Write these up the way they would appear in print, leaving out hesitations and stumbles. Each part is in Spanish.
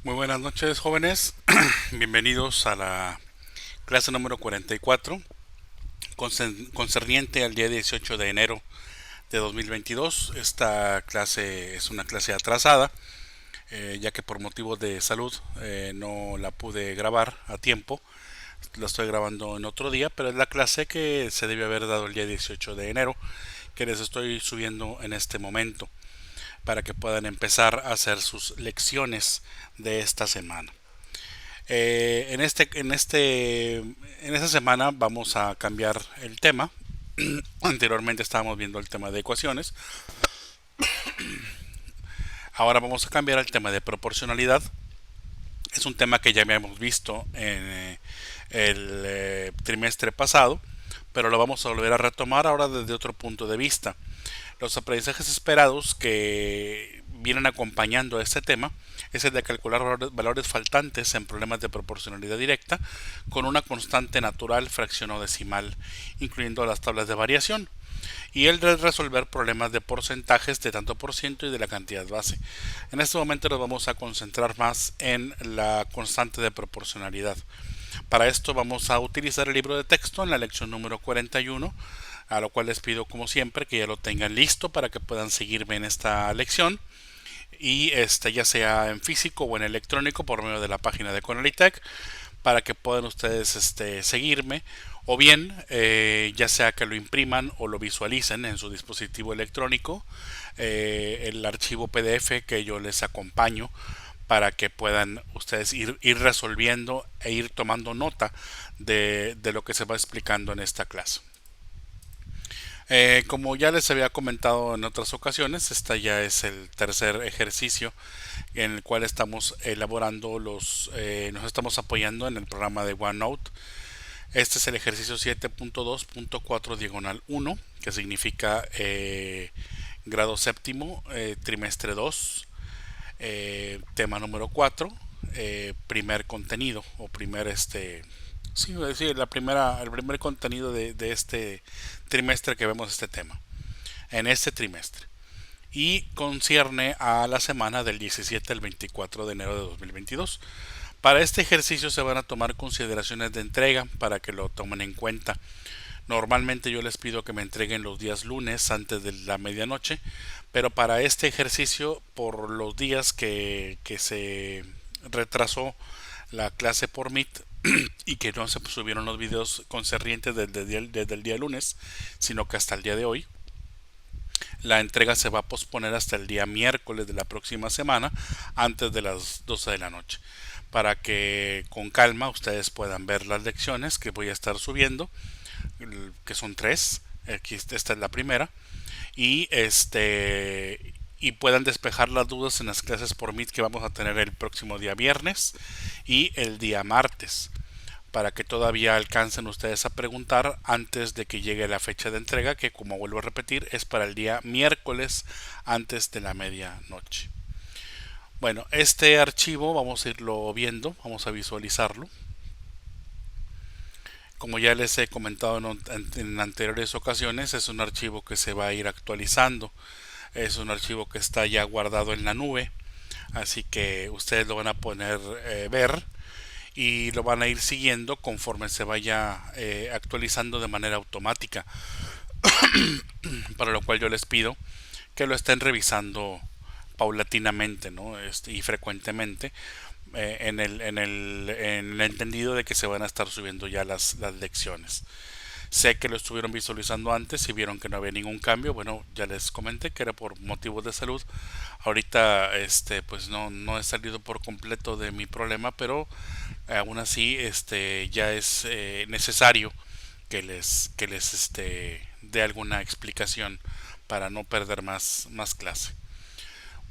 Muy buenas noches, jóvenes. Bienvenidos a la clase número 44, concerniente al día 18 de enero de 2022. Esta clase es una clase atrasada, ya que por motivos de salud no la pude grabar a tiempo. La estoy grabando en otro día, pero es la clase que se debió haber dado el día 18 de enero, que les estoy subiendo en este momento, para que puedan empezar a hacer sus lecciones de esta semana. En esta semana vamos a cambiar el tema. Anteriormente estábamos viendo el tema de ecuaciones. Ahora vamos a cambiar al tema de proporcionalidad. Es un tema que ya habíamos visto en el trimestre pasado, pero lo vamos a volver a retomar ahora desde otro punto de vista. Los aprendizajes esperados que vienen acompañando a este tema es el de calcular valores faltantes en problemas de proporcionalidad directa con una constante natural, fracción o decimal, incluyendo las tablas de variación, y el de resolver problemas de porcentajes de tanto por ciento y de la cantidad base. En este momento nos vamos a concentrar más en la constante de proporcionalidad. Para esto vamos a utilizar el libro de texto en la lección número 41, a lo cual les pido como siempre que ya lo tengan listo para que puedan seguirme en esta lección, y ya sea en físico o en electrónico por medio de la página de Conalitech, para que puedan ustedes seguirme, o bien ya sea que lo impriman o lo visualicen en su dispositivo electrónico, el archivo PDF que yo les acompaño, para que puedan ustedes ir resolviendo e ir tomando nota de lo que se va explicando en esta clase. Como ya les había comentado en otras ocasiones, esta ya es el tercer ejercicio en el cual estamos elaborando nos estamos apoyando en el programa de OneNote. Este es el ejercicio 7.2.4 diagonal 1, que significa grado séptimo, trimestre 2, tema número 4, primer contenido o primer sí, decir, el primer contenido de este trimestre que vemos este tema, en este trimestre. Y concierne a la semana del 17 al 24 de enero de 2022. Para este ejercicio se van a tomar consideraciones de entrega para que lo tomen en cuenta. Normalmente yo les pido que me entreguen los días lunes antes de la medianoche, pero para este ejercicio, por los días que se retrasó la clase por Meet y que no se subieron los videos concernientes desde el día lunes, sino que hasta el día de hoy, la entrega se va a posponer hasta el día miércoles de la próxima semana, antes de las 12 de la noche, para que con calma ustedes puedan ver las lecciones que voy a estar subiendo, que son tres. Aquí esta es la primera, y y puedan despejar las dudas en las clases por Meet que vamos a tener el próximo día viernes y el día martes, para que todavía alcancen ustedes a preguntar antes de que llegue la fecha de entrega, que, como vuelvo a repetir, es para el día miércoles antes de la medianoche. Bueno, este archivo vamos a irlo viendo, vamos a visualizarlo. Como ya les he comentado en anteriores ocasiones, es un archivo que se va a ir actualizando. Es un archivo que está ya guardado en la nube, así que ustedes lo van a poder ver y lo van a ir siguiendo conforme se vaya actualizando de manera automática, para lo cual yo les pido que lo estén revisando paulatinamente, ¿no? Y frecuentemente, en el entendido de que se van a estar subiendo ya las lecciones. Sé que lo estuvieron visualizando antes y vieron que no había ningún cambio. Bueno, ya les comenté que era por motivos de salud. Ahorita pues no he salido por completo de mi problema, pero aún así ya es necesario que les dé alguna explicación para no perder más clase.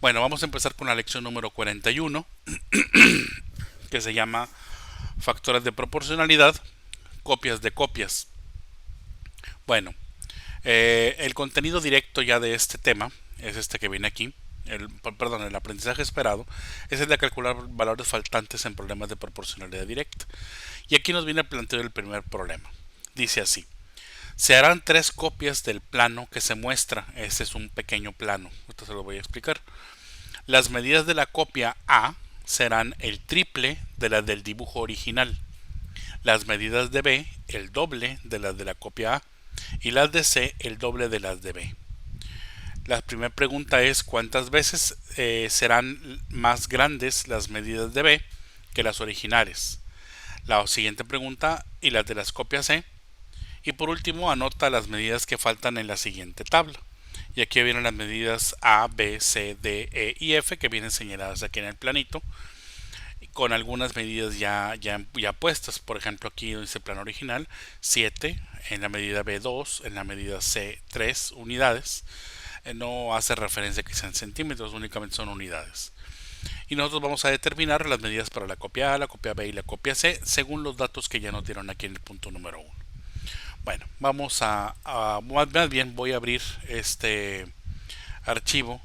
Bueno, vamos a empezar con la lección número 41, que se llama factores de proporcionalidad, copias de copias. Bueno, el contenido directo ya de este tema es este que viene aquí. El aprendizaje esperado es el de calcular valores faltantes en problemas de proporcionalidad directa. Y aquí nos viene planteado el primer problema. Dice así: se harán tres copias del plano que se muestra. Este es un pequeño plano. Esto se lo voy a explicar. Las medidas de la copia A serán el triple de las del dibujo original. Las medidas de B el doble de las de la copia A y las de C el doble de las de B. La primera pregunta es cuántas veces serán más grandes las medidas de B que las originales. La siguiente pregunta y las de las copias C. Y por último anota las medidas que faltan en la siguiente tabla. Y aquí vienen las medidas A, B, C, D, E y F que vienen señaladas aquí en el planito con algunas medidas ya puestas. Por ejemplo, aquí dice el plano original 7, en la medida B 2, en la medida C 3 unidades. No hace referencia a que sean centímetros, únicamente son unidades. Y nosotros vamos a determinar las medidas para la copia A, la copia B y la copia C según los datos que ya nos dieron aquí en el punto número 1. Bueno, vamos más bien voy a abrir este archivo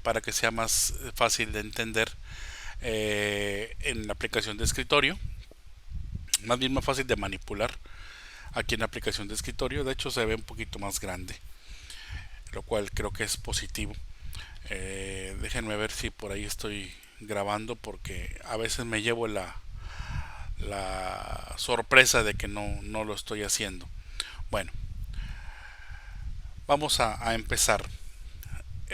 para que sea más fácil de entender en la aplicación de escritorio, más bien más fácil de manipular aquí en la aplicación de escritorio. De hecho se ve un poquito más grande, lo cual creo que es positivo. Déjenme ver si por ahí estoy grabando, porque a veces me llevo la sorpresa de que no lo estoy haciendo. Bueno, vamos a empezar.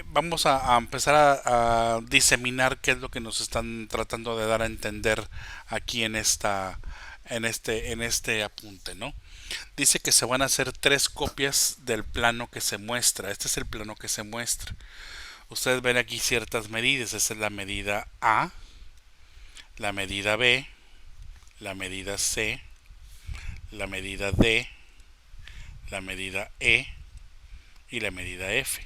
Vamos a empezar a diseminar qué es lo que nos están tratando de dar a entender aquí en este apunte, ¿no? Dice que se van a hacer 3 copias del plano que se muestra. Este es el plano que se muestra. Ustedes ven aquí ciertas medidas. Esta es la medida A, la medida B, la medida C, la medida D, la medida E y la medida F.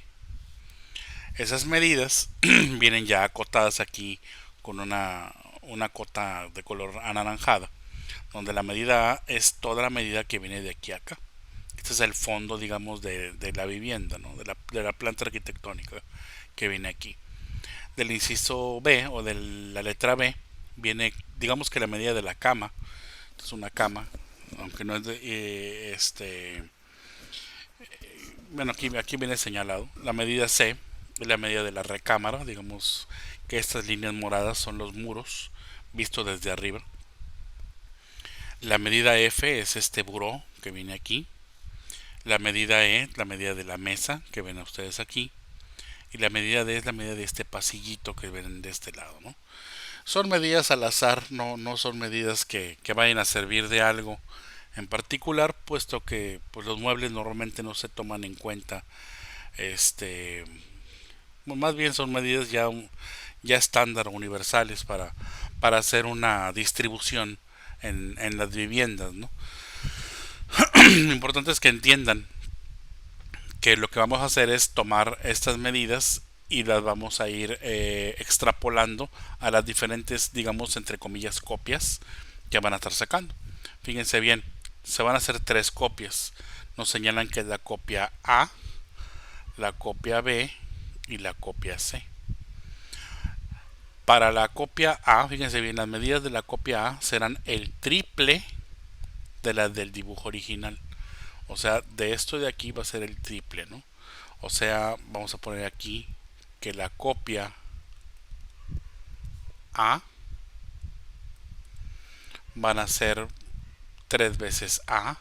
Esas medidas vienen ya acotadas aquí con una cota de color anaranjada, donde la medida A es toda la medida que viene de aquí a acá. Este es el fondo, digamos, de la vivienda, ¿no? de la planta arquitectónica que viene aquí. Del inciso B o de la letra B viene, digamos que la medida de la cama. Esta es una cama, aunque no es bueno, aquí viene señalado. La medida C es la medida de la recámara, digamos que estas líneas moradas son los muros visto desde arriba. La medida F es este buró que viene aquí. La medida E, la medida de la mesa que ven ustedes aquí. Y la medida D es la medida de este pasillito que ven de este lado, ¿no? Son medidas al azar, no son medidas que vayan a servir de algo en particular, puesto que pues, los muebles normalmente no se toman en cuenta. Más bien son medidas ya estándar universales para hacer una distribución en las viviendas, ¿no? Lo importante es que entiendan que lo que vamos a hacer es tomar estas medidas y las vamos a ir extrapolando a las diferentes, digamos, entre comillas, copias que van a estar sacando. Fíjense bien, se van a hacer 3 copias. Nos señalan que es la copia A, la copia B y la copia C. Para la copia A, fíjense bien, las medidas de la copia A serán el triple de las del dibujo original. O sea, de esto de aquí va a ser el triple, ¿no? O sea, vamos a poner aquí que la copia A van a ser 3 veces A,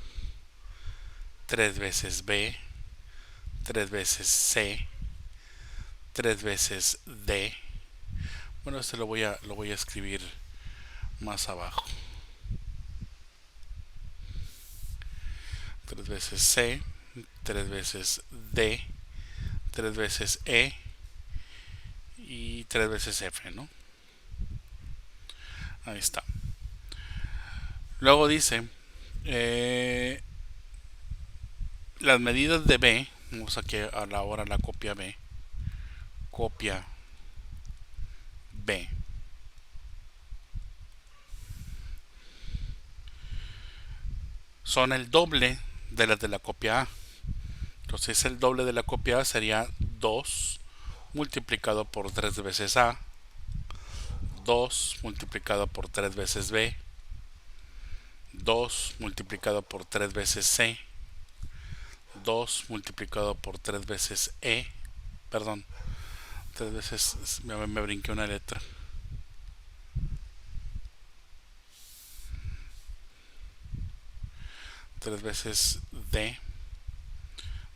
3 veces B, 3 veces C, 3 veces D. Bueno, este lo voy a escribir más abajo. 3 veces C, 3 veces D, 3 veces E y 3 veces F, ¿no? Ahí está. Luego dice las medidas de B. Vamos aquí a la hora la copia B. Copia B. Son el doble de las de la copia A. Entonces el doble de la copia A sería 2 multiplicado por 3 veces A, 2 multiplicado por 3 veces B, 2 multiplicado por 3 veces C, 2 multiplicado por 3 veces E, perdón, 3 veces, me brinqué una letra, 3 veces D,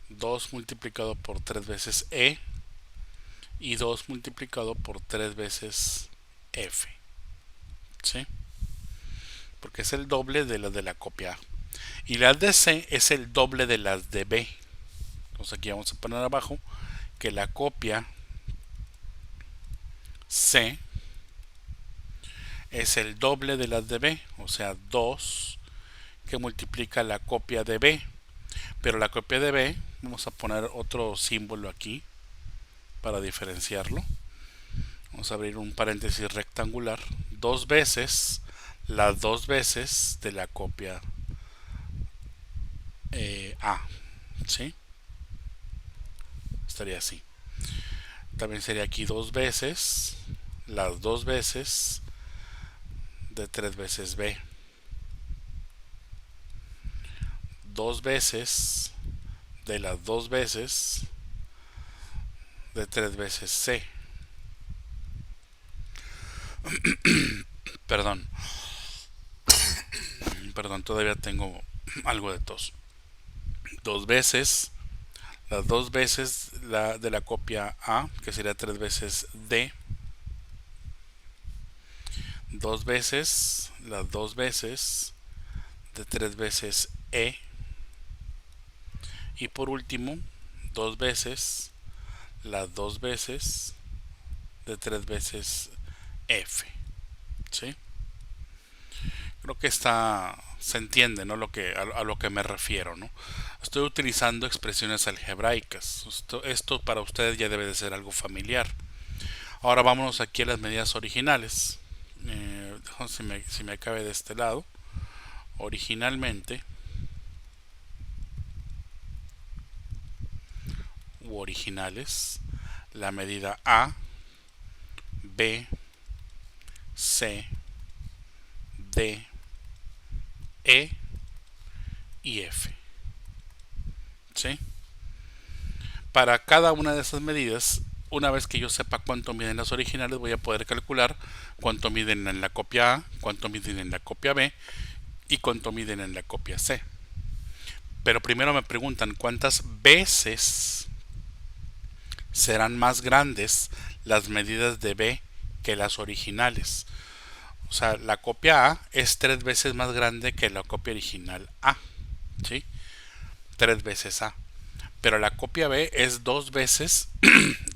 2 multiplicado por 3 veces E y 2 multiplicado por 3 veces F, ¿sí? Porque es el doble de las de la copia A. Y las de C es el doble de las de B. Entonces aquí vamos a poner abajo que la copia C es el doble de las de B, o sea 2 que multiplica la copia de B. Pero la copia de B, vamos a poner otro símbolo aquí para diferenciarlo. Vamos a abrir un paréntesis rectangular. Dos veces las dos veces de la copia A, ¿sí? Estaría así. También sería aquí dos veces las dos veces de 3 veces B. Dos veces de las dos veces de 3 veces C. Perdón, perdón, todavía tengo algo de tos. Dos veces, las dos veces de la copia A, que sería 3 veces D. Dos veces, las dos veces de 3 veces E. Y por último, dos veces, las dos veces de 3 veces F, ¿sí? Creo que se entiende, ¿no? A lo que me refiero, ¿no? Estoy utilizando expresiones algebraicas. Esto para ustedes ya debe de ser algo familiar. Ahora vámonos aquí a las medidas originales. Si me cabe de este lado. Originalmente u originales, la medida A, B, C, D, E y F, ¿sí? Para cada una de esas medidas, una vez que yo sepa cuánto miden las originales, voy a poder calcular cuánto miden en la copia A, cuánto miden en la copia B y cuánto miden en la copia C. Pero primero me preguntan cuántas veces serán más grandes las medidas de B que las originales. O sea, la copia A es 3 veces más grande que la copia original A, ¿sí? 3 veces A. Pero la copia B es 2 veces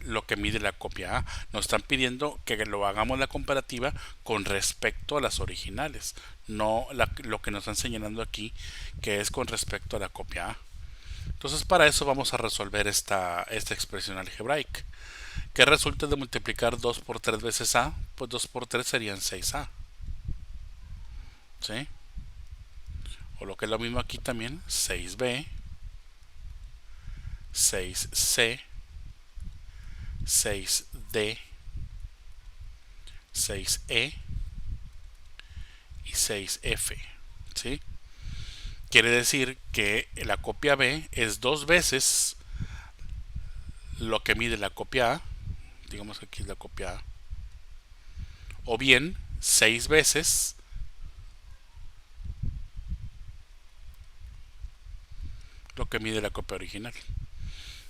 lo que mide la copia A. Nos están pidiendo que lo hagamos la comparativa con respecto a las originales, no lo que nos están señalando aquí, que es con respecto a la copia A. Entonces para eso vamos a resolver esta expresión algebraica. ¿Qué resulta de multiplicar 2 por 3 veces A? Pues 2 por 3 serían 6A, ¿sí? O lo que es lo mismo aquí también, 6B, 6C, 6D, 6E y 6F, ¿sí? Quiere decir que la copia B es 2 veces lo que mide la copia A, digamos que aquí es la copia A, o bien 6 veces lo que mide la copia original.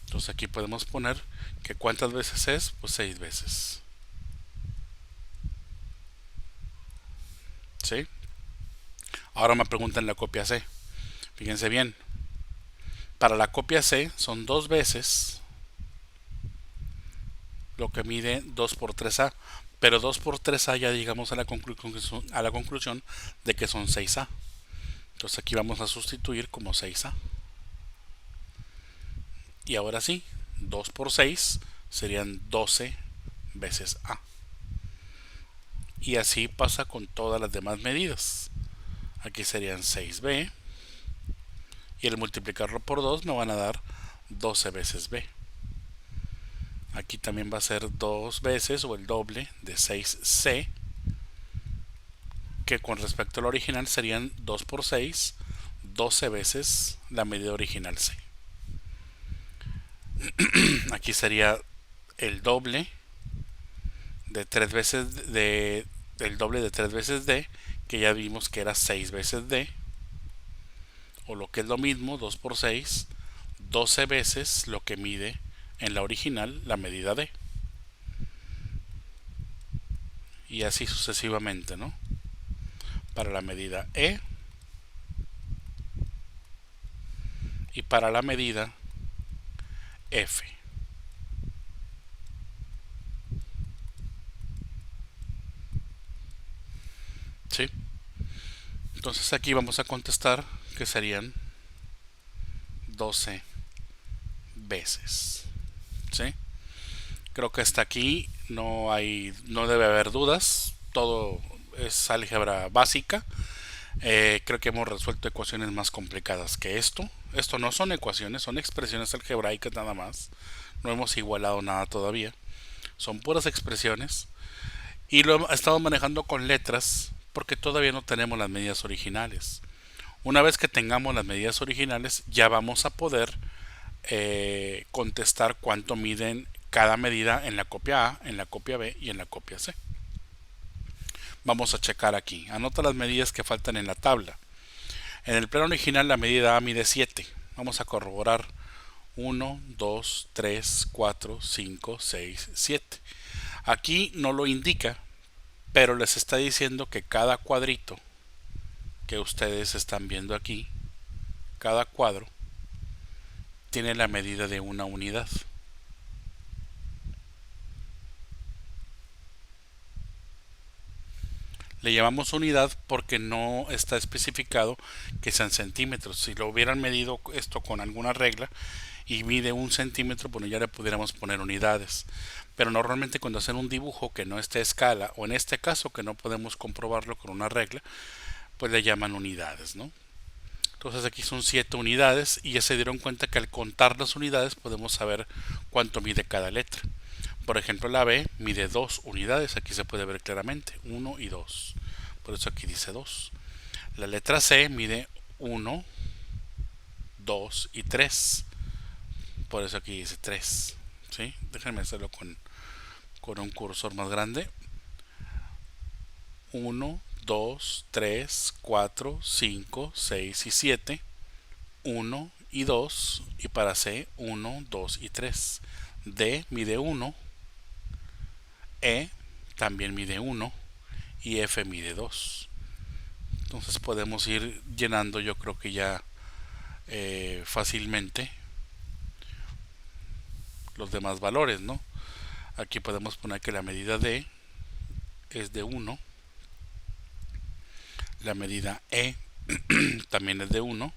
Entonces aquí podemos poner que cuántas veces es, pues 6 veces, ¿sí? Ahora me preguntan la copia C. Fíjense bien, para la copia C son 2 veces lo que mide 2 por 3A, pero 2 por 3A ya llegamos a la conclusión de que son 6A. Entonces aquí vamos a sustituir como 6A. Y ahora sí, 2 por 6 serían 12 veces A. Y así pasa con todas las demás medidas. Aquí serían 6B. Y al multiplicarlo por 2 me van a dar 12 veces B. Aquí también va a ser 2 veces o el doble de 6C, que con respecto al original serían 2 por 6, 12 veces la medida original C. Aquí sería el doble de 3 veces el doble de 3 veces D, que ya vimos que era 6 veces D, o lo que es lo mismo, 2 por 6, 12 veces lo que mide en la original la medida D. Y así sucesivamente, ¿no? Para la medida E y para la medida F. ¿Sí? Entonces aquí vamos a contestar que serían 12 veces. ¿Sí? Creo que hasta aquí no debe haber dudas. Todo es álgebra básica. Creo que hemos resuelto ecuaciones más complicadas que esto. Esto no son ecuaciones, son expresiones algebraicas nada más. No hemos igualado nada todavía. Son puras expresiones. Y lo he estado manejando con letras porque todavía no tenemos las medidas originales. Una vez que tengamos las medidas originales, ya vamos a poder contestar cuánto miden cada medida en la copia A, en la copia B y en la copia C. Vamos a checar aquí. Anota las medidas que faltan en la tabla. En el plano original la medida A mide 7. Vamos a corroborar 1, 2, 3, 4, 5, 6, 7. Aquí no lo indica, pero les está diciendo que cada cuadrito que ustedes están viendo aquí, cada cuadro, tiene la medida de una unidad. Le llamamos unidad porque no está especificado que sean centímetros. Si lo hubieran medido esto con alguna regla y mide 1 centímetro, bueno, ya le pudiéramos poner unidades. Pero normalmente cuando hacen un dibujo que no esté a escala, o en este caso que no podemos comprobarlo con una regla, pues le llaman unidades, ¿no? Entonces aquí son 7 unidades y ya se dieron cuenta que al contar las unidades podemos saber cuánto mide cada letra. Por ejemplo, la B mide 2 unidades, aquí se puede ver claramente, 1 y 2. Por eso aquí dice 2. La letra C mide 1, 2 y 3. Por eso aquí dice 3. ¿Sí? Déjenme hacerlo con un cursor más grande. 1, 2, 3, 4, 5, 6 y 7. 1 y 2. Y para C, 1, 2 y 3. D mide 1. E también mide 1 y F mide 2. Entonces podemos ir llenando, yo creo que ya fácilmente los demás valores, ¿no? Aquí podemos poner que la medida D es de 1, la medida E también es de 1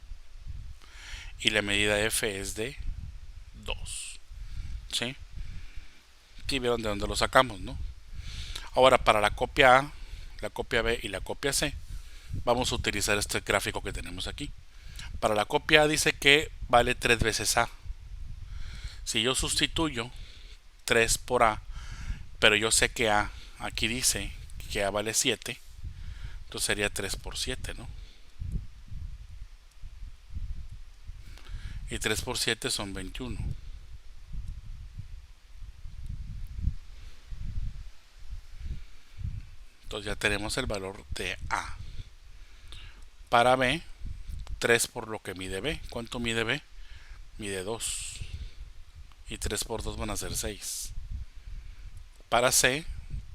y la medida F es de 2. ¿Sí? Aquí vieron de dónde lo sacamos, ¿no? Ahora para la copia A, la copia B y la copia C, vamos a utilizar este gráfico que tenemos aquí. Para la copia A dice que vale 3 veces A. Si yo sustituyo 3 por A, pero yo sé que A, aquí dice que A vale 7, entonces sería 3 por 7, ¿no? Y 3 por 7 son 21. Entonces ya tenemos el valor de A. Para B, 3 por lo que mide B. ¿Cuánto mide B? Mide 2. Y 3 por 2 van a ser 6. Para C,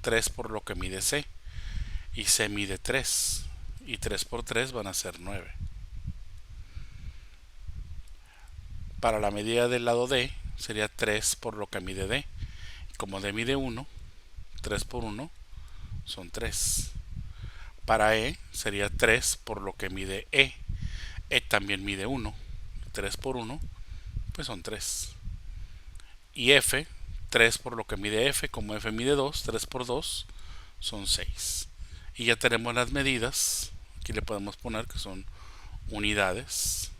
3 por lo que mide C. Y C mide 3. Y 3 por 3 van a ser 9. Para la medida del lado D sería 3 por lo que mide D. Y como D mide 1, 3 por 1 son 3. Para E sería 3 por lo que mide E. E también mide 1. 3 por 1 pues son 3. Y F, 3 por lo que mide F, como F mide 2, 3 por 2 son 6. Y ya tenemos las medidas. Aquí le podemos poner que son unidades.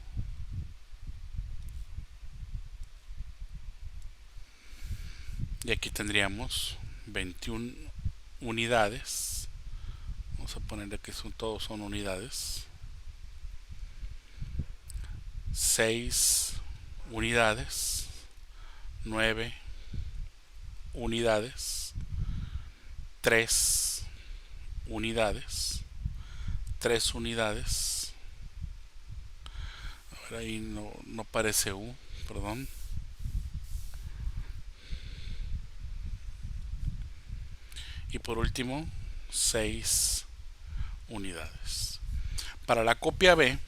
Y aquí tendríamos 21 unidades. Vamos a ponerle que todos son unidades. 6 unidades. 9 unidades. 3 unidades. 3 unidades. Pero ahí no parece U, perdón. Y por último, 6 unidades. Para la copia B,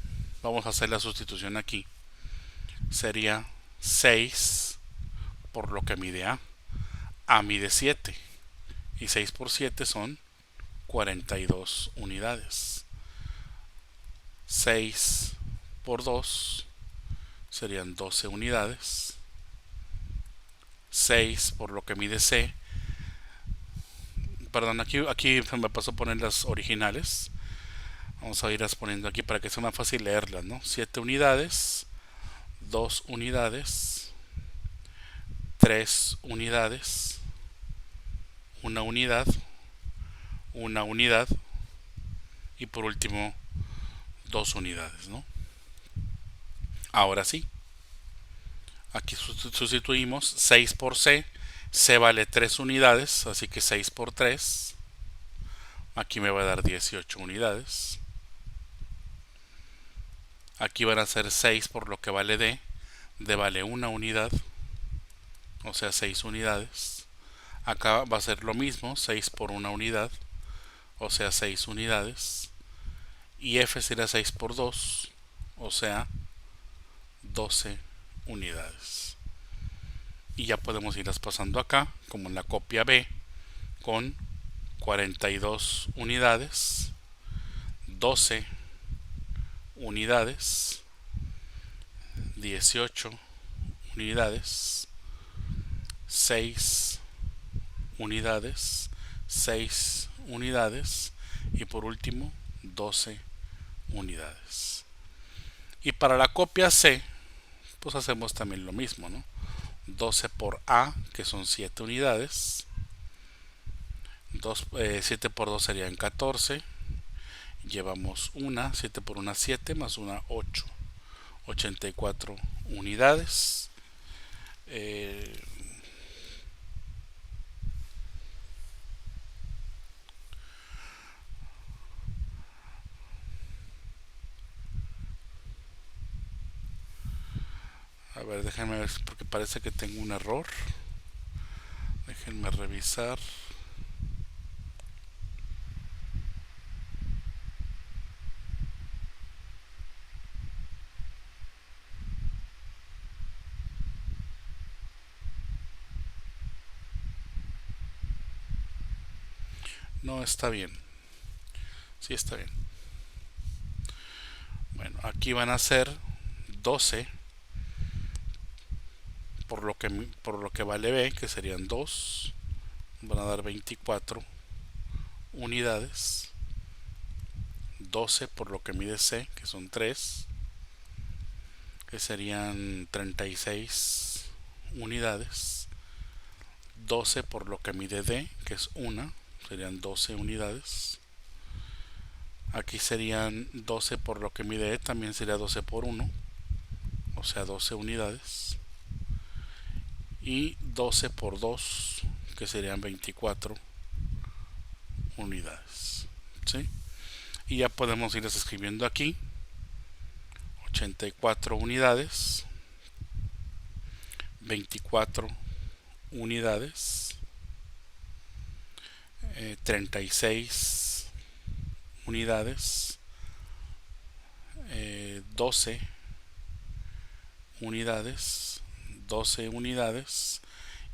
vamos a hacer la sustitución aquí. Sería 6 por lo que mide A. A mide 7. Y 6 por 7 son 42 unidades. 6 por 2 serían 12 unidades. 6 por lo que mide C. Perdón, aquí me pasó a poner las originales. Vamos a irlas poniendo aquí para que sea más fácil leerlas, ¿no? 7 unidades, 2 unidades, 3 unidades, una unidad, una unidad y por último 2 unidades, ¿no? Ahora sí, aquí sustituimos 6 por C. C vale 3 unidades, así que 6 por 3. Aquí me va a dar 18 unidades. Aquí van a ser 6 por lo que vale D. D vale una unidad, o sea 6 unidades. Acá va a ser lo mismo, 6 por una unidad, o sea 6 unidades. Y F será 6 por 2, o sea 12 unidades. Y ya podemos irlas pasando acá, como en la copia B, con 42 unidades, 12 unidades, 18 unidades, 6 unidades, 6 unidades y por último 12 unidades. Y para la copia C, pues hacemos también lo mismo, ¿no? 12 por A, que son 7 unidades. 7 por 2 serían 14. Llevamos una, 7 por una 7, más una 8. 84 unidades. A ver, déjenme ver porque parece que tengo un error. Déjenme revisar. No está bien. Sí está bien. Bueno, aquí van a ser 12 por lo que vale B, que serían 2. Van a dar 24 unidades. 12 por lo que mide C, que son 3, que serían 36 unidades. 12 por lo que mide D, que es 1, serían 12 unidades. Aquí serían 12 por lo que mide E, también sería 12 por 1, o sea 12 unidades. Y 12 por 2, que serían 24 unidades. ¿Sí? Y ya podemos irles escribiendo aquí. 84 unidades, 24 unidades, 36 unidades, 12 unidades, 12 unidades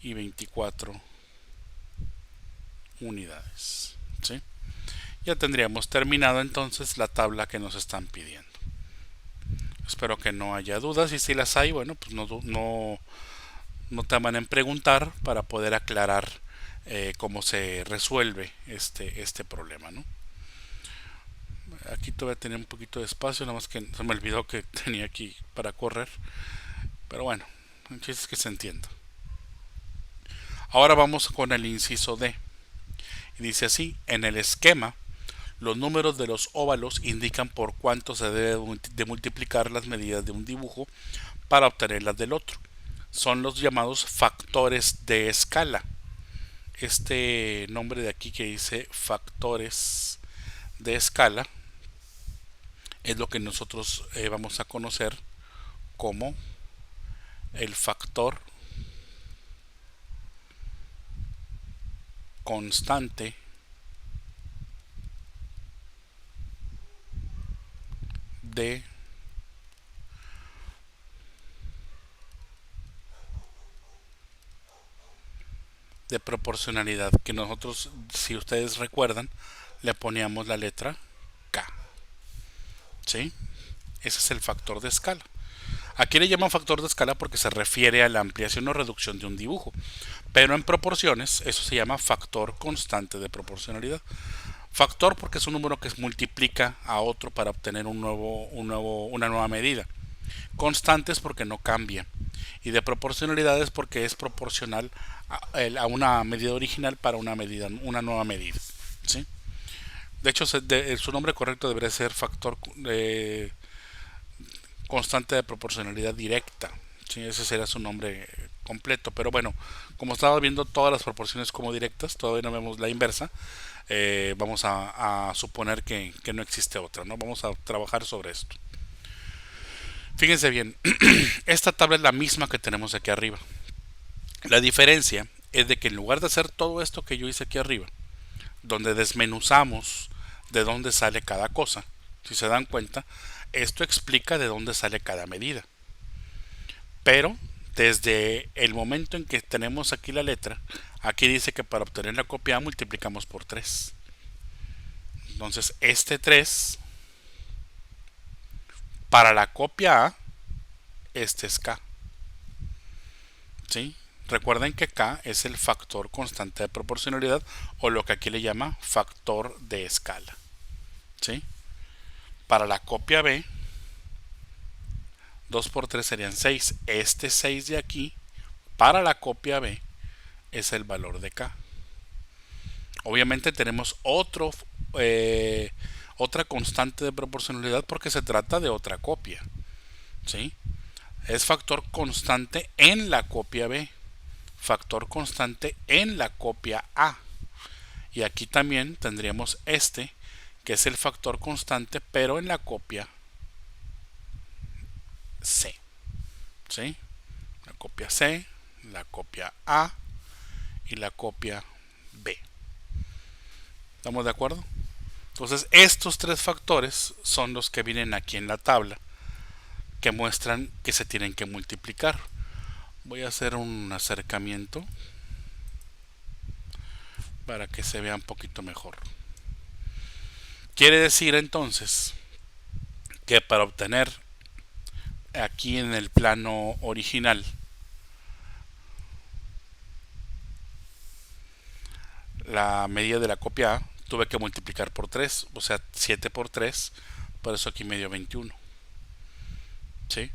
y 24 unidades. ¿Sí? Ya tendríamos terminado entonces la tabla que nos están pidiendo. Espero que no haya dudas y si las hay, bueno, pues no te van en preguntar para poder aclarar cómo se resuelve este problema, ¿no? Aquí todavía tenía un poquito de espacio, nada más que se me olvidó que tenía aquí para correr. Pero bueno, el chiste es que se entienda. Ahora vamos con el inciso D. Y dice así, en el esquema, los números de los óvalos indican por cuánto se debe de multiplicar las medidas de un dibujo para obtener las del otro. Son los llamados factores de escala. Este nombre de aquí que dice factores de escala es lo que nosotros vamos a conocer como el factor constante de proporcionalidad, que nosotros, si ustedes recuerdan, le poníamos la letra K. ¿Sí? Ese es el factor de escala. Aquí le llaman factor de escala porque se refiere a la ampliación o reducción de un dibujo, pero en proporciones eso se llama factor constante de proporcionalidad. Factor porque es un número que multiplica a otro para obtener una nueva medida. Constantes porque no cambia. Y de proporcionalidades porque es proporcional a una medida original para una nueva medida. ¿Sí? De hecho, su nombre correcto debería ser factor constante de proporcionalidad directa. ¿Sí? Ese sería su nombre completo. Pero bueno, como estaba viendo todas las proporciones como directas, todavía no vemos la inversa. Vamos a suponer que no existe otra, ¿no? Vamos a trabajar sobre esto. Fíjense bien, esta tabla es la misma que tenemos aquí arriba. La diferencia es de que en lugar de hacer todo esto que yo hice aquí arriba, donde desmenuzamos de dónde sale cada cosa, si se dan cuenta, esto explica de dónde sale cada medida. Pero desde el momento en que tenemos aquí la letra, aquí dice que para obtener la copia A multiplicamos por 3. Entonces este 3 para la copia A, este es K. ¿Sí? Recuerden que K es el factor constante de proporcionalidad o lo que aquí le llama factor de escala. ¿Sí? Para la copia B, 2 por 3 serían 6. Este 6 de aquí, para la copia B, es el valor de K. Obviamente tenemos otra constante de proporcionalidad porque se trata de otra copia. ¿Sí? Es factor constante en la copia B, factor constante en la copia A. Y aquí también tendríamos este, que es el factor constante, pero en la copia C. ¿Sí? La copia C, la copia A y la copia B. ¿Estamos de acuerdo? Entonces estos tres factores son los que vienen aquí en la tabla, que muestran que se tienen que multiplicar. Voy a hacer un acercamiento para que se vea un poquito mejor. Quiere decir entonces que para obtener aquí en el plano original la medida de la copia A, tuve que multiplicar por 3, o sea, 7 por 3, por eso aquí me dio 21. ¿Sí?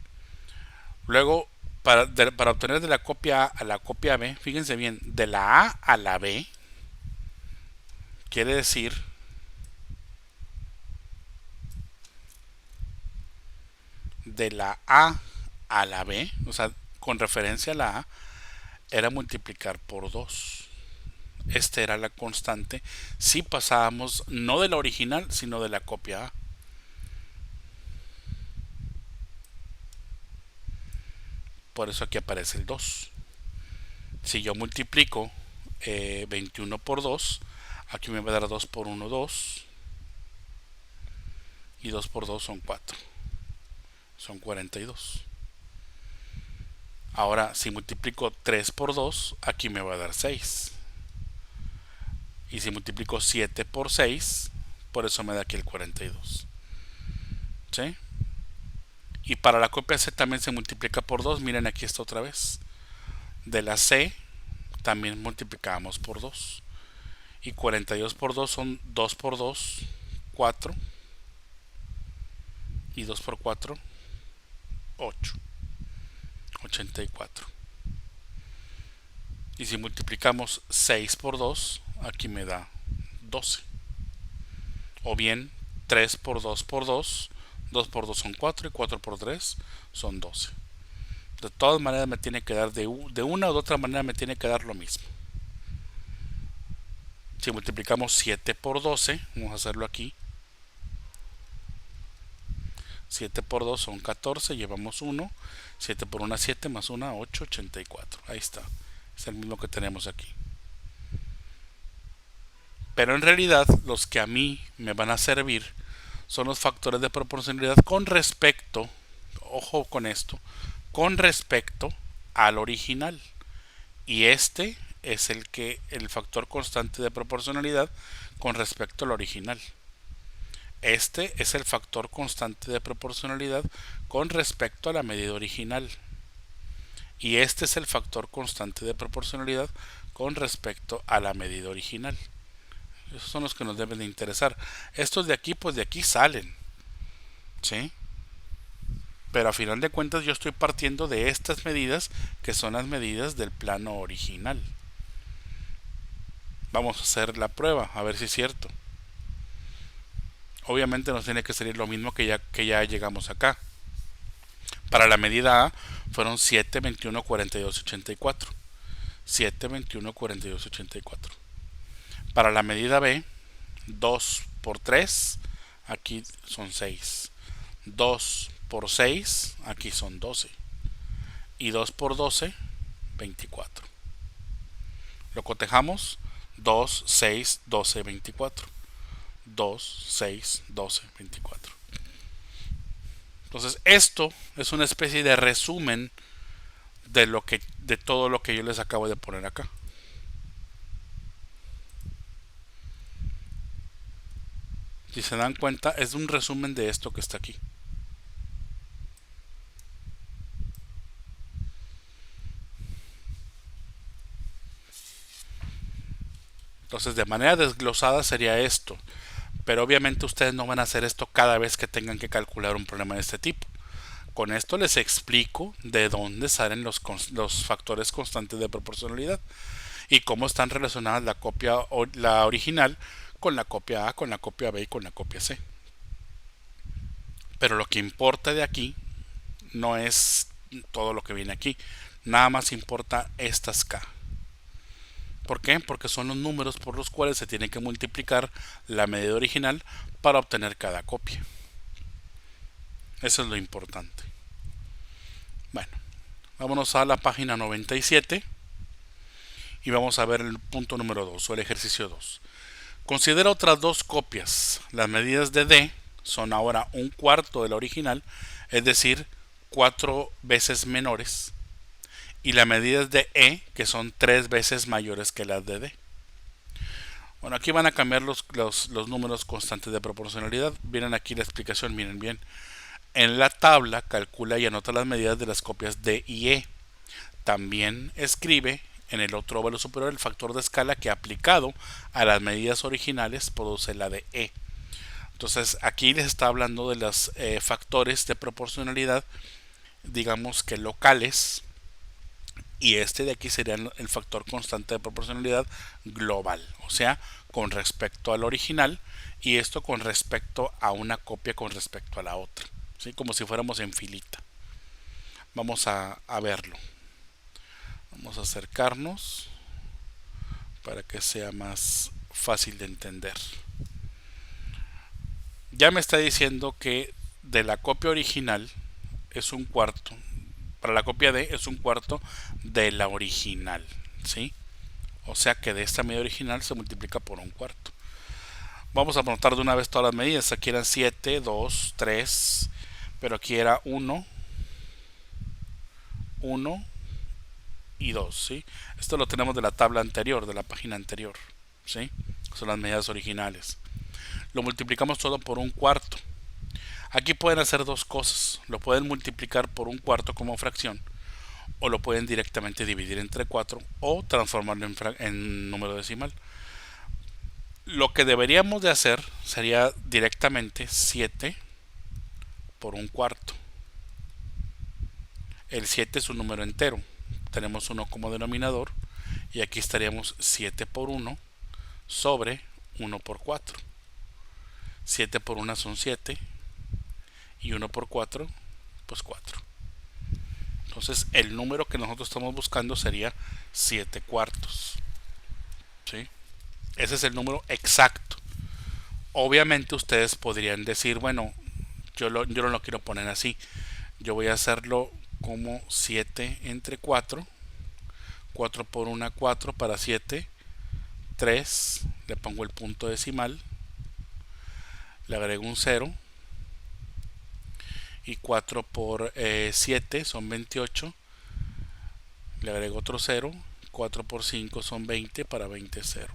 Luego, para obtener de la copia A a la copia B, fíjense bien, de la A a la B, quiere decir de la A a la B, o sea, con referencia a la A, era multiplicar por 2. Esta era la constante si pasábamos no de la original, sino de la copia A. Por eso aquí aparece el 2. Si yo multiplico 21 por 2, aquí me va a dar 2 por 1, 2. Y 2 por 2 son 4. Son 42. Ahora, si multiplico 3 por 2, aquí me va a dar 6. Y si multiplico 7 por 6, por eso me da aquí el 42. ¿Sí? Y para la copia C también se multiplica por 2. Miren, aquí está otra vez. De la C también multiplicamos por 2. Y 42 por 2 son 2 por 2, 4. Y 2 por 4, 8. 84. Y si multiplicamos 6 por 2, aquí me da 12. O bien 3 por 2 por 2, 2 por 2 son 4 y 4 por 3 son 12. De todas maneras me tiene que dar, de una u otra manera me tiene que dar lo mismo. Si multiplicamos 7 por 12, vamos a hacerlo aquí. 7 por 2 son 14, llevamos 1. 7 por 1, 7 más 1, 8, 84. Ahí está. Es el mismo que tenemos aquí. Pero en realidad los que a mí me van a servir son los factores de proporcionalidad con respecto, ojo con esto, con respecto al original. Y este es el factor constante de proporcionalidad con respecto al original. Este es el factor constante de proporcionalidad con respecto a la medida original. Y este es el factor constante de proporcionalidad con respecto a la medida original. Esos son los que nos deben de interesar. Estos de aquí, pues de aquí salen, ¿sí? Pero a final de cuentas yo estoy partiendo de estas medidas, que son las medidas del plano original. Vamos a hacer la prueba, a ver si es cierto. Obviamente nos tiene que salir lo mismo que ya llegamos acá. Para la medida A fueron 7, 21, 42, 84. 7, 21, 42, 84. Para la medida B, 2 por 3, aquí son 6. 2 por 6, aquí son 12. Y 2 por 12, 24. Lo cotejamos, 2, 6, 12, 24. 2, 6, 12, 24. Entonces esto es una especie de resumen de todo lo que yo les acabo de poner acá. Si se dan cuenta, es un resumen de esto que está aquí. Entonces, de manera desglosada sería esto. Pero obviamente ustedes no van a hacer esto cada vez que tengan que calcular un problema de este tipo. Con esto les explico de dónde salen los factores constantes de proporcionalidad y cómo están relacionadas la original con la copia A, con la copia B y con la copia C. Pero lo que importa de aquí no es todo lo que viene aquí. Nada más importa estas K. ¿Por qué? Porque son los números por los cuales se tiene que multiplicar la medida original para obtener cada copia. Eso es lo importante. Bueno, vámonos a la página 97 y vamos a ver el punto número 2 o el ejercicio 2. Considera otras dos copias. Las medidas de D son ahora un cuarto de la original, es decir, 4 veces menores. Y las medidas de E, que son 3 veces mayores que las de D. Bueno, aquí van a cambiar los números constantes de proporcionalidad. Vienen aquí la explicación, miren bien. En la tabla calcula y anota las medidas de las copias D y E. También escribe en el otro óvalo superior el factor de escala que aplicado a las medidas originales produce la de E. Entonces aquí les está hablando de los factores de proporcionalidad, digamos que locales, y este de aquí sería el factor constante de proporcionalidad global, o sea, con respecto al original, y esto con respecto a una copia con respecto a la otra, ¿sí? Como si fuéramos en filita. Vamos a verlo. Vamos a acercarnos para que sea más fácil de entender. Ya me está diciendo que de la copia original es un cuarto. Para la copia D es un cuarto de la original, ¿sí? O sea que de esta medida original se multiplica por un cuarto. Vamos a anotar de una vez todas las medidas. Aquí eran 7, 2, 3, pero aquí era 1, 1 y 2, ¿sí? Esto lo tenemos de la tabla anterior, de la página anterior, ¿sí? Son las medidas originales. Lo multiplicamos todo por un cuarto. Aquí pueden hacer dos cosas. Lo pueden multiplicar por un cuarto como fracción, o lo pueden directamente dividir entre 4 o transformarlo en número decimal. Lo que deberíamos de hacer sería directamente 7 por un cuarto. El 7 es un número entero. Tenemos 1 como denominador y aquí estaríamos 7 por 1 sobre 1 por 4. 7 por 1 son 7 y 1 por 4 pues 4. Entonces el número que nosotros estamos buscando sería 7 cuartos, ¿sí? Ese es el número exacto. Obviamente ustedes podrían decir, bueno, yo no lo quiero poner así. Yo voy a hacerlo como 7 entre 4. 4 por 1, 4 para 7. 3, le pongo el punto decimal, le agrego un 0. Y 4 por 7 son 28. Le agrego otro 0. 4 por 5 son 20 para 20, 0.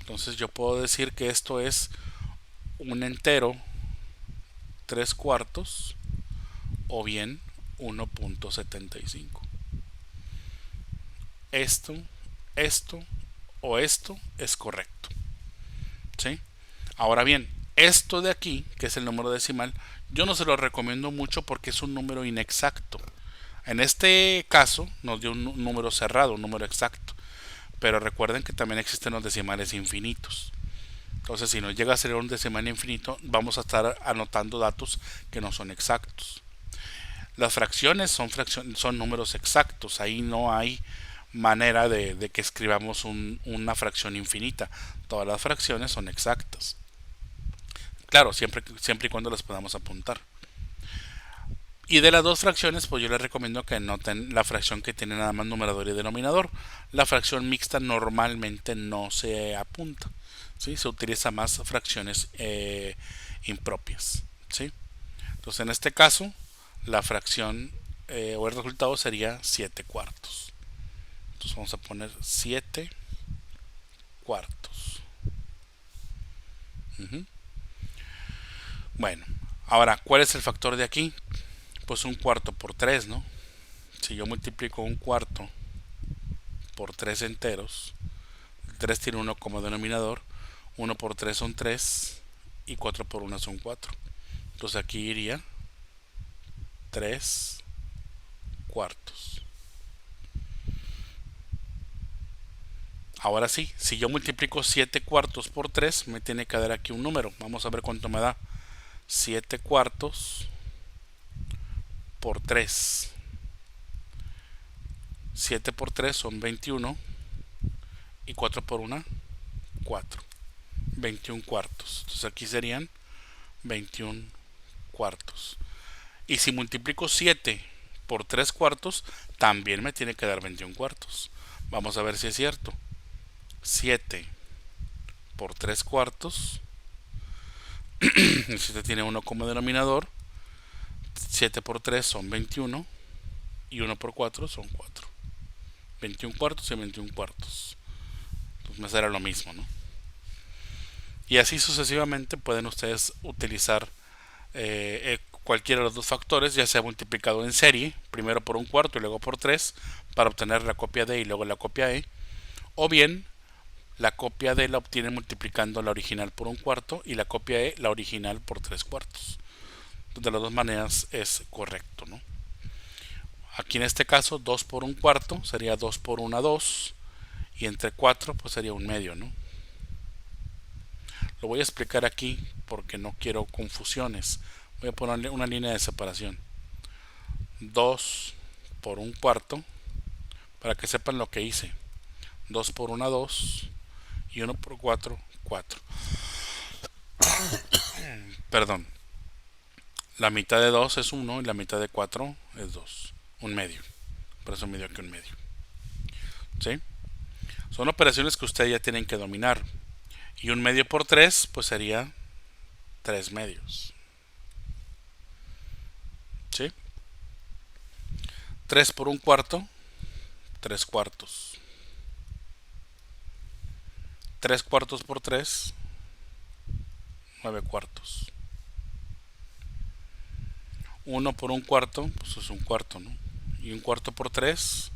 Entonces yo puedo decir que esto es un entero 3 cuartos o bien 1.75. Esto o esto es correcto. ¿Sí? Ahora bien, esto de aquí, que es el número decimal, yo no se lo recomiendo mucho porque es un número inexacto. En este caso nos dio un número cerrado, un número exacto. Pero recuerden que también existen los decimales infinitos. Entonces, si nos llega a ser un decimal infinito, vamos a estar anotando datos que no son exactos. Las fracciones son números exactos. Ahí no hay manera de que escribamos una fracción infinita. Todas las fracciones son exactas. Claro, siempre y cuando las podamos apuntar. Y de las dos fracciones, pues yo les recomiendo que noten la fracción que tiene nada más numerador y denominador. La fracción mixta normalmente no se apunta. ¿Sí? Se utiliza más fracciones impropias. ¿Sí? Entonces, en este caso, la fracción o el resultado sería 7 cuartos. Entonces vamos a poner 7 cuartos. Bueno, ahora, ¿cuál es el factor de aquí? Pues un cuarto por 3, ¿no? Si yo multiplico un cuarto por 3 enteros, 3 tiene 1 como denominador, 1 por 3 son 3 y 4 por 1 son 4. Entonces aquí iría 3 cuartos. Ahora sí, si yo multiplico 7 cuartos por 3, me tiene que dar aquí un número. Vamos a ver cuánto me da. 7 cuartos por 3. 7 por 3 son 21 y 4 por 1, 4. 21 cuartos. Entonces aquí serían 21 cuartos. Y si multiplico 7 por 3 cuartos, también me tiene que dar 21 cuartos. Vamos a ver si es cierto. 7 por 3 cuartos. El 7 tiene 1 como denominador. 7 por 3 son 21. Y 1 por 4 son 4. 21 cuartos y 21 cuartos. Pues me será lo mismo, ¿no? Y así sucesivamente pueden ustedes utilizar cualquiera de los dos factores, ya sea multiplicado en serie, primero por un cuarto y luego por 3, para obtener la copia D y luego la copia E. O bien, la copia D la obtienen multiplicando la original por un cuarto y la copia E la original por 3 cuartos. De las dos maneras es correcto, ¿no? Aquí en este caso 2 por un cuarto sería 2 por 1, 2. Y entre 4 pues sería un medio, ¿no? Lo voy a explicar aquí porque no quiero confusiones. Voy a ponerle una línea de separación. 2 por un cuarto, para que sepan lo que hice. 2 por 1, 2. Y 1 por 4, 4. Perdón. La mitad de 2 es 1 y la mitad de 4 es 2. Un medio. Por eso me dio aquí un medio. ¿Sí? Son operaciones que ustedes ya tienen que dominar. Y un medio por 3 pues sería 3 medios. ¿Sí? 3 por un cuarto, 3 cuartos. 3 cuartos por 3, 9 cuartos. 1 por un cuarto, pues es un cuarto, ¿no? Y un cuarto por 3,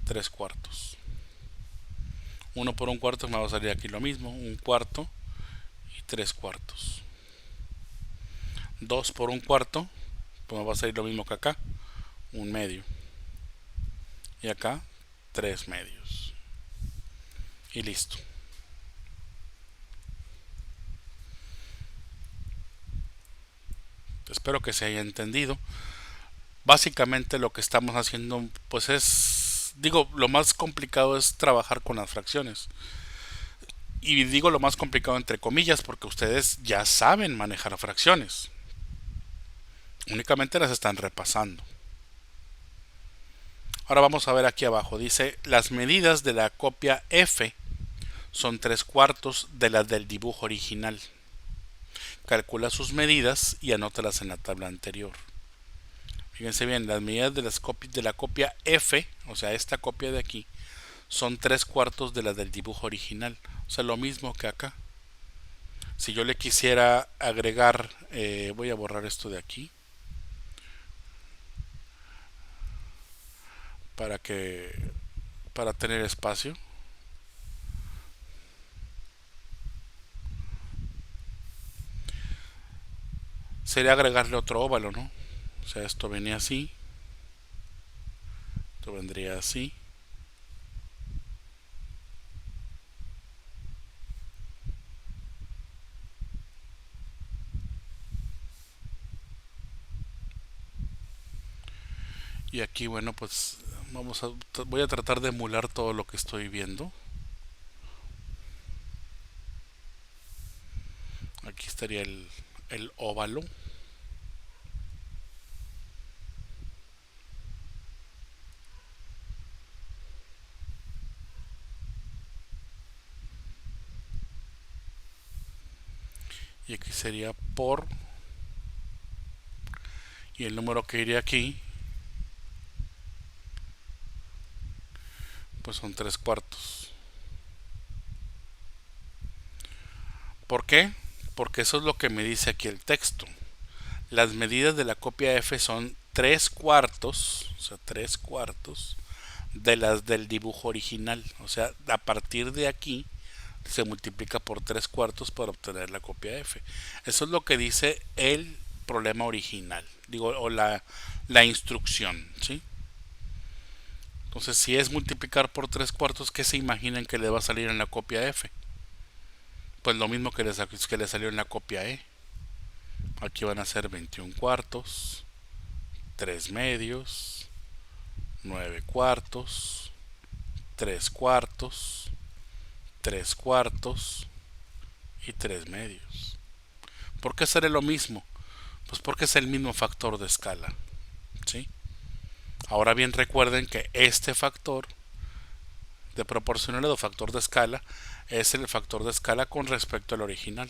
3 cuartos. 1 por un cuarto me va a salir aquí lo mismo, un cuarto y 3 cuartos. 2 por un cuarto, pues me va a salir lo mismo que acá, un medio. Y acá, 3 medios. Y listo. Espero que se haya entendido. Básicamente lo que estamos haciendo pues es, digo, lo más complicado es trabajar con las fracciones. Y digo lo más complicado entre comillas porque ustedes ya saben manejar fracciones. Únicamente las están repasando. Ahora vamos a ver aquí abajo. Dice, las medidas de la copia F son 3/4 de las del dibujo original. Calcula sus medidas y anótalas en la tabla anterior. Fíjense bien, las medidas de la copia F, o sea, esta copia de aquí, son 3/4 de las del dibujo original. O sea, lo mismo que acá. Si yo le quisiera agregar, voy a borrar esto de aquí para que para tener espacio. Sería agregarle otro óvalo, ¿no? O sea, esto venía así, esto vendría así. Y aquí, bueno, pues voy a tratar de emular todo lo que estoy viendo. Aquí estaría el óvalo. Y aquí sería por. Y el número que iría aquí, pues son 3/4. ¿Por qué? Porque eso es lo que me dice aquí el texto. Las medidas de la copia F son 3/4, o sea, 3/4 de las del dibujo original. O sea, a partir de aquí se multiplica por 3/4 para obtener la copia F. Eso es lo que dice el problema original, digo, o la instrucción, ¿sí? Entonces, si es multiplicar por 3/4, ¿qué se imaginan que le va a salir en la copia F? Pues lo mismo que le salió en la copia E. Aquí van a ser 21/4, 3/2, 9/4, 3/4, 3/4 y 3/2. ¿Por qué sale lo mismo? Pues porque es el mismo factor de escala, ¿sí? Ahora bien, recuerden que este factor de proporcionalidad o factor de escala es el factor de escala con respecto al original.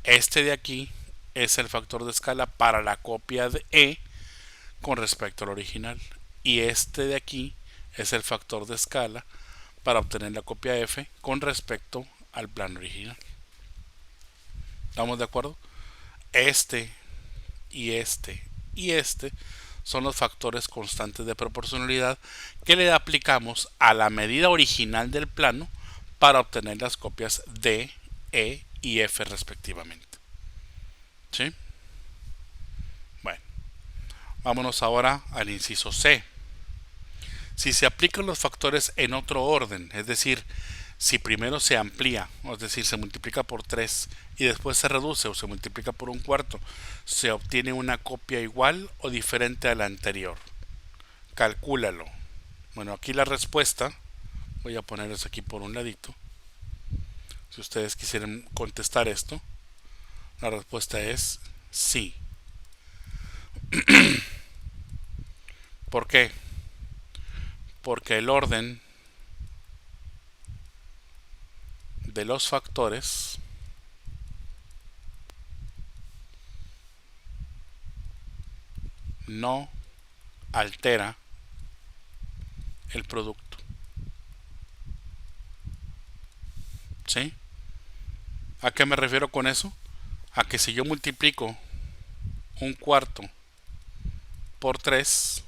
Este de aquí es el factor de escala para la copia de E con respecto al original. Y este de aquí es el factor de escala para obtener la copia F con respecto al plano original. ¿Estamos de acuerdo? Este y este y este son los factores constantes de proporcionalidad que le aplicamos a la medida original del plano para obtener las copias D, E y F respectivamente. ¿Sí? Bueno, vámonos ahora al inciso C. Si se aplican los factores en otro orden, es decir, si primero se amplía, es decir, se multiplica por 3 y después se reduce o se multiplica por 1/4, se obtiene una copia igual o diferente a la anterior. Calcúlalo. Bueno, aquí la respuesta, voy a ponerles aquí por un ladito. Si ustedes quisieran contestar esto, la respuesta es sí. ¿Por qué? Porque el orden de los factores no altera el producto. ¿Sí? ¿A qué me refiero con eso? A que si yo multiplico 1/4 por 3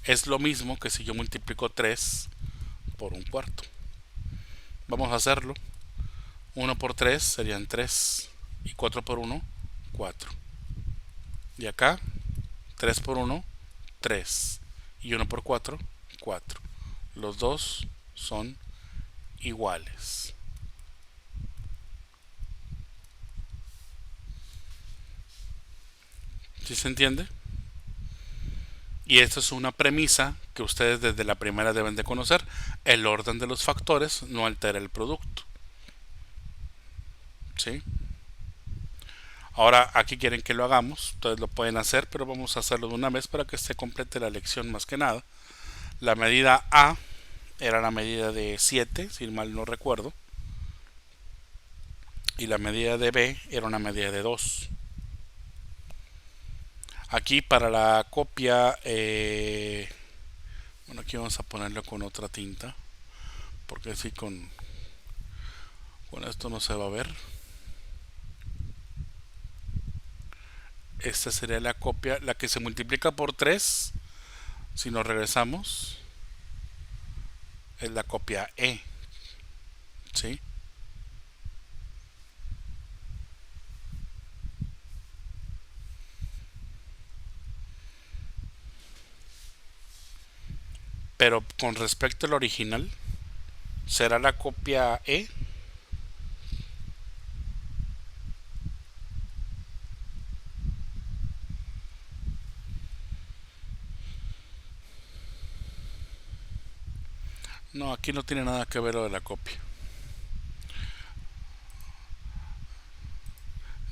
es lo mismo que si yo multiplico 3 por 1/4. Vamos a hacerlo. 1 por 3 serían 3 y 4 por 1, 4. Y acá 3 por 1, 3 y 1 por 4, 4. Los dos son iguales. ¿Sí se entiende? Y esto es una premisa que ustedes desde la primera deben de conocer. El orden de los factores no altera el producto. ¿Sí? Ahora aquí quieren que lo hagamos, entonces lo pueden hacer, pero vamos a hacerlo de una vez para que se complete la lección más que nada. La medida A era la medida de 7, si mal no recuerdo, y la medida de B era una medida de 2. Aquí para la copia, bueno, aquí vamos a ponerlo con otra tinta, porque así con esto no se va a ver. Esta sería la copia, la que se multiplica por 3. Si nos regresamos, es la copia E, ¿sí? Pero con respecto al original, ¿será la copia E? No, aquí no tiene nada que ver lo de la copia.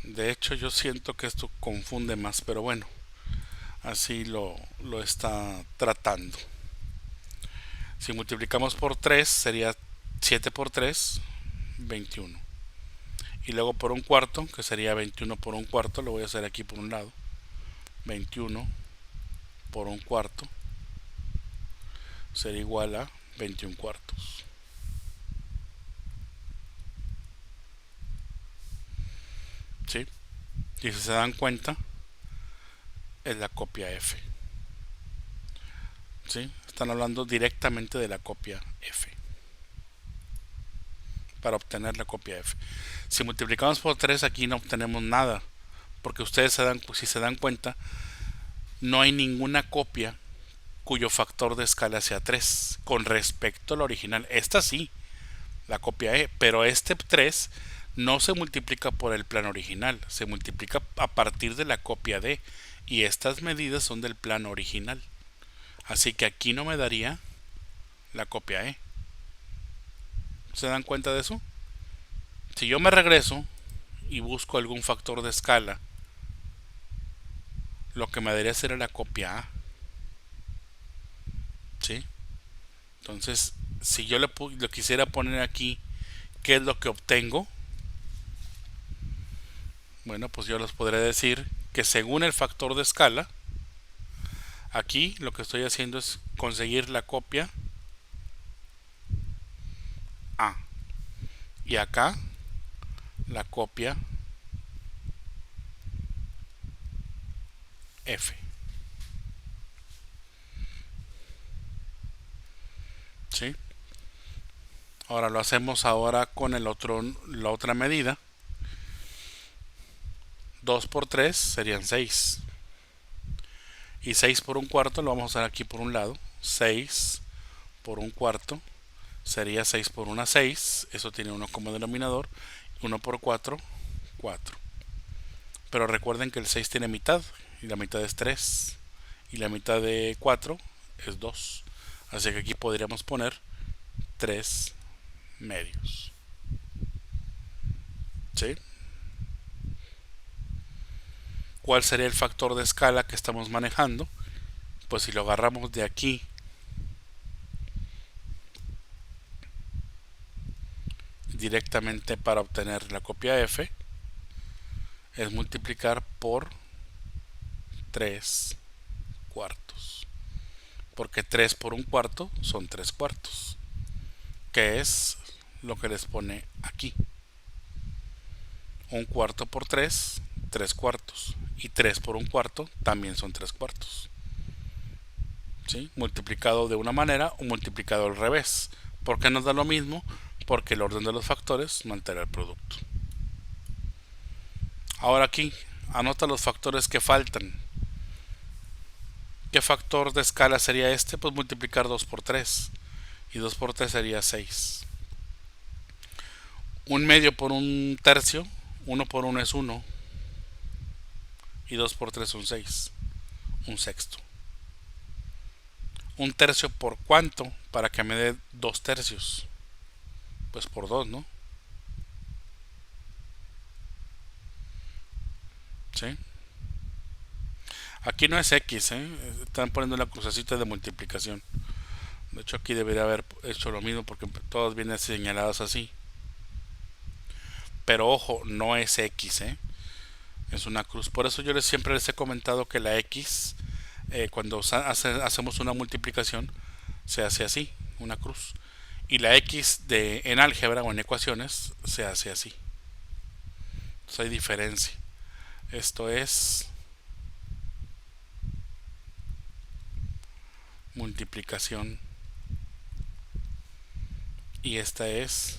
De hecho, yo siento que esto confunde más, pero bueno, así lo está tratando. Si multiplicamos por 3 sería 7 por 3, 21. Y luego por un cuarto, que sería 21 por un cuarto, lo voy a hacer aquí por un lado. 21 por un cuarto será igual a 21 cuartos. ¿Sí? Y si se dan cuenta, es la copia F. ¿Sí? Están hablando directamente de la copia F. Para obtener la copia F. Si multiplicamos por 3 aquí no obtenemos nada. Porque ustedes si se dan cuenta, no hay ninguna copia cuyo factor de escala sea 3 con respecto al original. Esta sí, la copia E, pero este 3 no se multiplica por el plan original, se multiplica a partir de la copia D y estas medidas son del plan original. Así que aquí no me daría la copia E. ¿Se dan cuenta de eso? Si yo me regreso y busco algún factor de escala, lo que me daría sería la copia A. ¿Sí? Entonces, si yo lo quisiera poner aquí, ¿qué es lo que obtengo? Bueno, pues yo les podré decir que según el factor de escala, aquí lo que estoy haciendo es conseguir la copia A y acá la copia F. ¿Sí? Ahora lo hacemos ahora con la otra medida. 2 por 3 serían 6. Y 6 por un cuarto lo vamos a hacer aquí por un lado. 6 por un cuarto sería 6 por 1, 6. Eso tiene 1 como denominador. 1 por 4, 4. Pero recuerden que el 6 tiene mitad. Y la mitad es 3. Y la mitad de 4 es 2. Así que aquí podríamos poner 3 medios. ¿Sí? ¿Cuál sería el factor de escala que estamos manejando? Pues si lo agarramos de aquí directamente para obtener la copia F, es multiplicar por 3 cuartos. Porque 3 por un cuarto son 3 cuartos. Que es lo que les pone aquí. Un cuarto por 3, 3 cuartos. Y 3 por un cuarto también son 3 cuartos. ¿Sí? Multiplicado de una manera o multiplicado al revés. ¿Por qué nos da lo mismo? Porque el orden de los factores no altera el producto. Ahora aquí, anota los factores que faltan. ¿Qué factor de escala sería este? Pues multiplicar 2 por 3. Y 2 por 3 sería 6. Un medio por un tercio. 1 por 1 es 1. Y 2 por 3 son 6. Un sexto. Un tercio por cuánto para que me dé 2 tercios. Pues por 2, ¿no? ¿Sí? Aquí no es X, ¿eh? Están poniendo la crucecita de multiplicación. De hecho, aquí debería haber hecho lo mismo porque todas vienen señaladas así. Pero ojo, no es X, ¿eh? Es una cruz. Por eso yo siempre les he comentado que la X, cuando hacemos una multiplicación, se hace así, una cruz. Y la X en álgebra o en ecuaciones se hace así. Entonces hay diferencia. Esto es multiplicación y esta es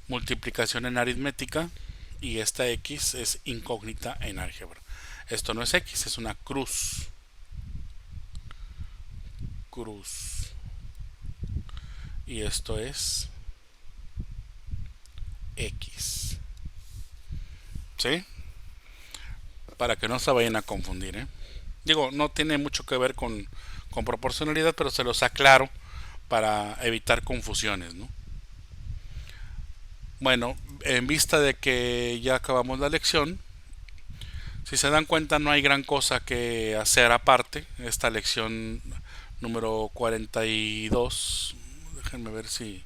multiplicación en aritmética y esta X es incógnita en álgebra. Esto no es X, es una cruz. Cruz. Y esto es X. ¿Sí? Para que no se vayan a confundir, ¿eh? Digo, no tiene mucho que ver con proporcionalidad, pero se los aclaro para evitar confusiones, ¿no? Bueno, en vista de que ya acabamos la lección, si se dan cuenta no hay gran cosa que hacer aparte. Esta lección número 42, déjenme ver si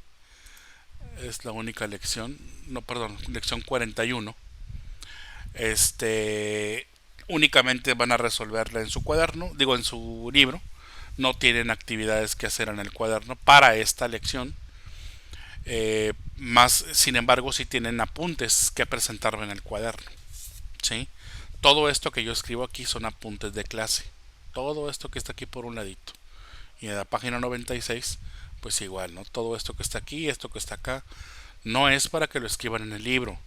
es la única lección, no, perdón, lección 41. Este, únicamente van a resolverla en su cuaderno, digo en su libro. No tienen actividades que hacer en el cuaderno para esta lección. Más, sin embargo, sí tienen apuntes que presentarme en el cuaderno. ¿Sí? Todo esto que yo escribo aquí son apuntes de clase. Todo esto que está aquí por un ladito. Y en la página 96, pues igual, ¿no? Todo esto que está aquí, esto que está acá, no es para que lo escriban en el libro.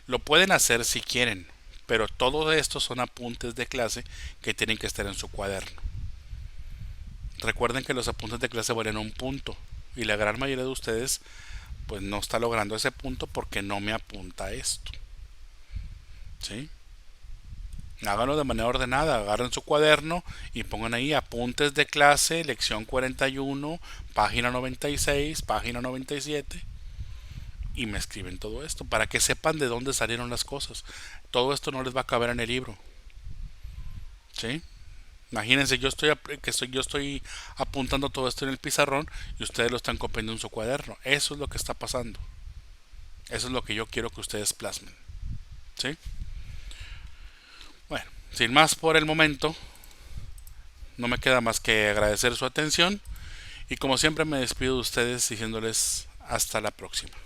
Lo pueden hacer si quieren, pero todo esto son apuntes de clase que tienen que estar en su cuaderno. Recuerden que los apuntes de clase valen un punto y la gran mayoría de ustedes pues no está logrando ese punto porque no me apunta esto. ¿Sí? Háganlo de manera ordenada, agarren su cuaderno y pongan ahí apuntes de clase, lección 41, página 96, página 97 y me escriben todo esto para que sepan de dónde salieron las cosas. Todo esto no les va a caber en el libro. ¿Sí? Imagínense, yo estoy apuntando todo esto en el pizarrón y ustedes lo están copiando en su cuaderno. Eso es lo que está pasando. Eso es lo que yo quiero que ustedes plasmen. ¿Sí? Bueno, sin más por el momento, no me queda más que agradecer su atención y como siempre me despido de ustedes diciéndoles hasta la próxima.